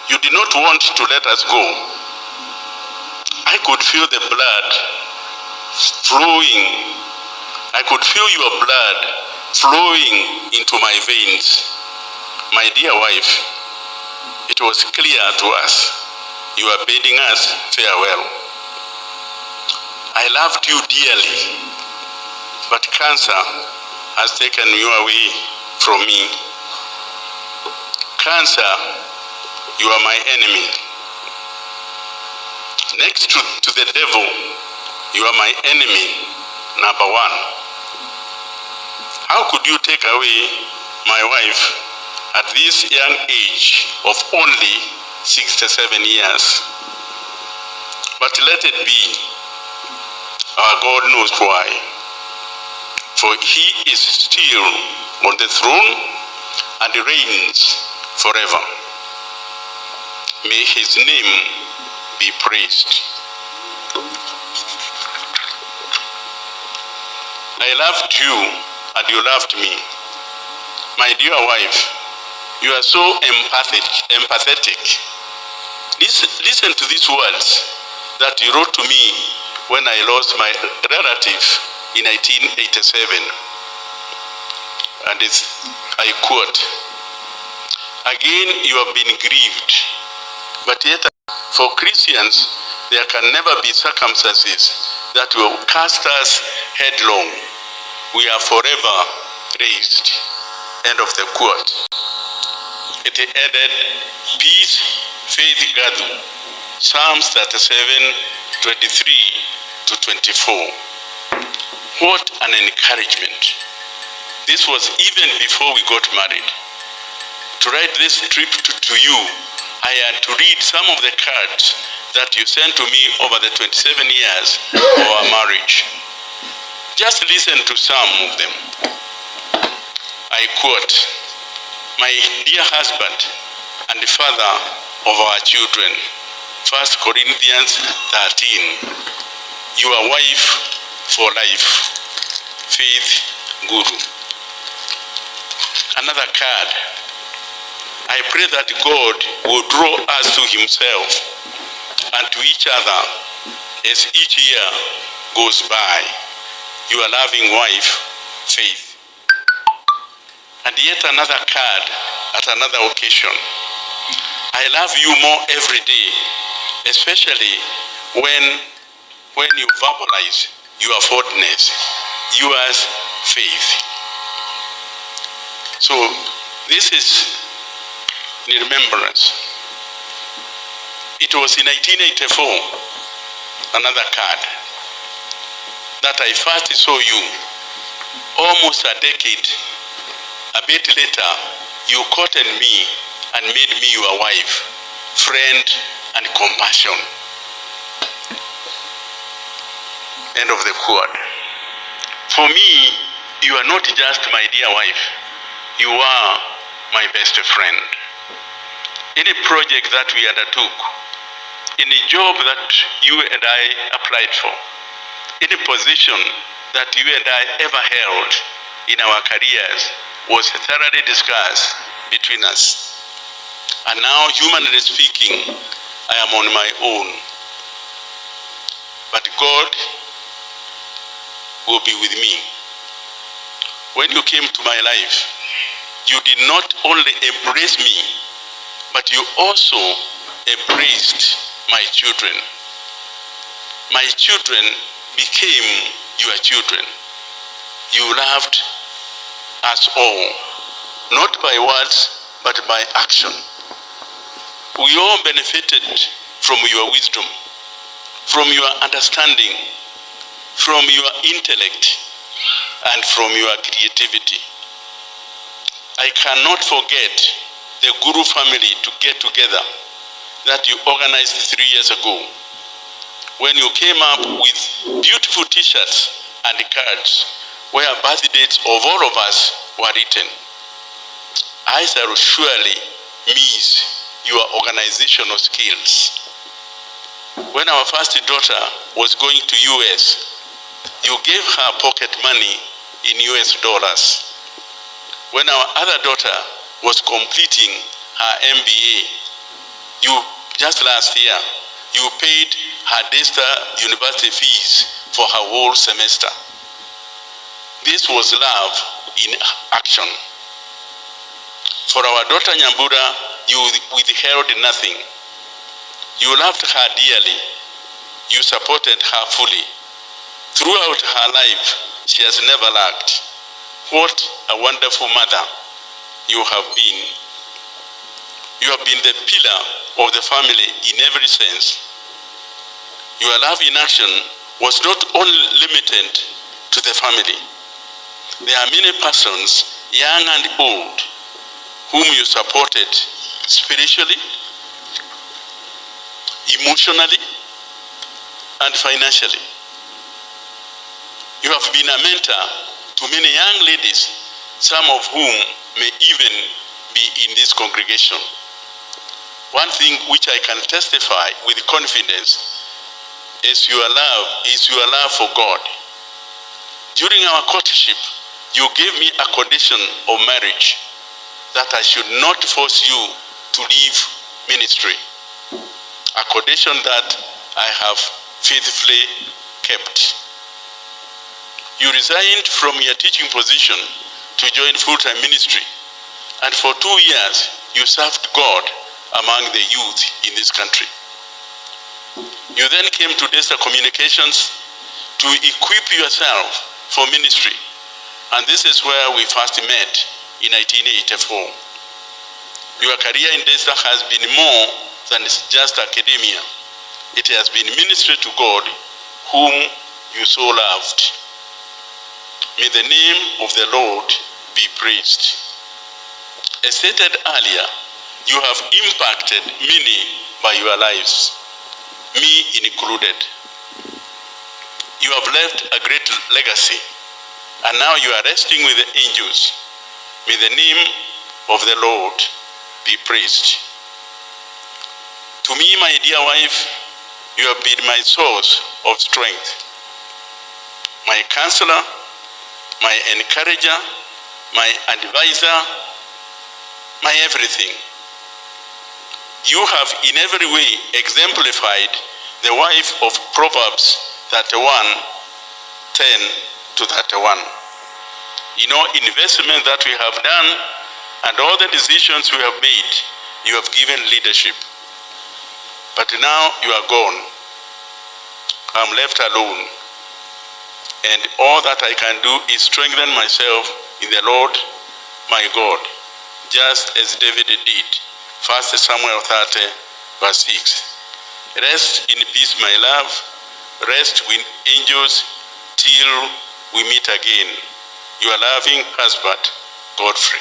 You did not want to let us go. I could feel the blood flowing. I could feel your blood flowing into my veins. My dear wife, it was clear to us you are bidding us farewell. I loved you dearly, but cancer has taken you away from me. Cancer, you are my enemy. Next to the devil, you are my enemy, number one. How could you take away my wife at this young age of only 67 years? But let it be. Our God knows why. For he is still on the throne and reigns forever. May his name be praised. I loved you and you loved me. My dear wife, you are so empathetic. Listen to these words that you wrote to me when I lost my relative in 1987. And I quote, "Again, you have been grieved, but yet for Christians, there can never be circumstances that will cast us headlong. We are forever raised." End of the quote. It added, "Peace, faith, gather." Psalms 37, 23 to 24. What an encouragement. This was even before we got married. To write this trip to you, I had to read some of the cards that you sent to me over the 27 years of our marriage. Just listen to some of them. I quote, "My dear husband and the father of our children," 1 Corinthians 13, "your wife for life, Faith Guru." Another card, "I pray that God will draw us to himself and to each other as each year goes by. Your loving wife, Faith." And yet another card at another occasion, "I love you more every day, especially when you verbalize your fondness. Yours, Faith." So this is in remembrance. It was in 1984, another card, that I first saw you. Almost a decade, a bit later, you courted me and made me your wife, friend, and compassion. End of the quote. For me, you are not just my dear wife, you are my best friend. Any project that we undertook, any job that you and I applied for, any position that you and I ever held in our careers was thoroughly discussed between us. And now, humanly speaking, I am on my own. But God will be with me. When you came to my life, you did not only embrace me, but you also embraced my children. My children became your children. You loved us all, not by words, but by action. We all benefited from your wisdom, from your understanding, from your intellect, and from your creativity. I cannot forget the Guru family to get together that you organized 3 years ago, when you came up with beautiful t-shirts and cards where birth dates of all of us were written. I shall surely miss your organizational skills. When our first daughter was going to US, you gave her pocket money in US dollars. When our other daughter was completing her MBA, Just last year, you paid her Daystar University fees for her whole semester. This was love in action. For our daughter Nyambura, you withheld nothing. You loved her dearly. You supported her fully. Throughout her life, she has never lacked. What a wonderful mother you have been. You have been the pillar of the family in every sense. Your love in action was not only limited to the family. There are many persons, young and old, whom you supported spiritually, emotionally, and financially. You have been a mentor to many young ladies, some of whom may even be in this congregation. One thing which I can testify with confidence is your love for God. During our courtship, you gave me a condition of marriage that I should not force you to leave ministry. A condition that I have faithfully kept. You resigned from your teaching position to join full-time ministry, and for 2 years you served God among the youth in this country. You then came to Daystar Communications to equip yourself for ministry, and this is where we first met in 1984. Your career in Daystar has been more than just academia. It has been ministry to God, whom you so loved. May the name of the Lord be praised. As stated earlier, you have impacted many by your lives, me included. You have left a great legacy, and now you are resting with the angels. May the name of the Lord be praised. To me, my dear wife, you have been my source of strength, my counselor, my encourager, my advisor, my everything. You have in every way exemplified the wife of Proverbs 31:10-31. In all investment that we have done and all the decisions we have made, you have given leadership. But now you are gone. I'm left alone. And all that I can do is strengthen myself in the Lord, my God, just as David did. 1 Samuel 30:6. Rest in peace, my love. Rest with angels till we meet again. Your loving husband, Godfrey.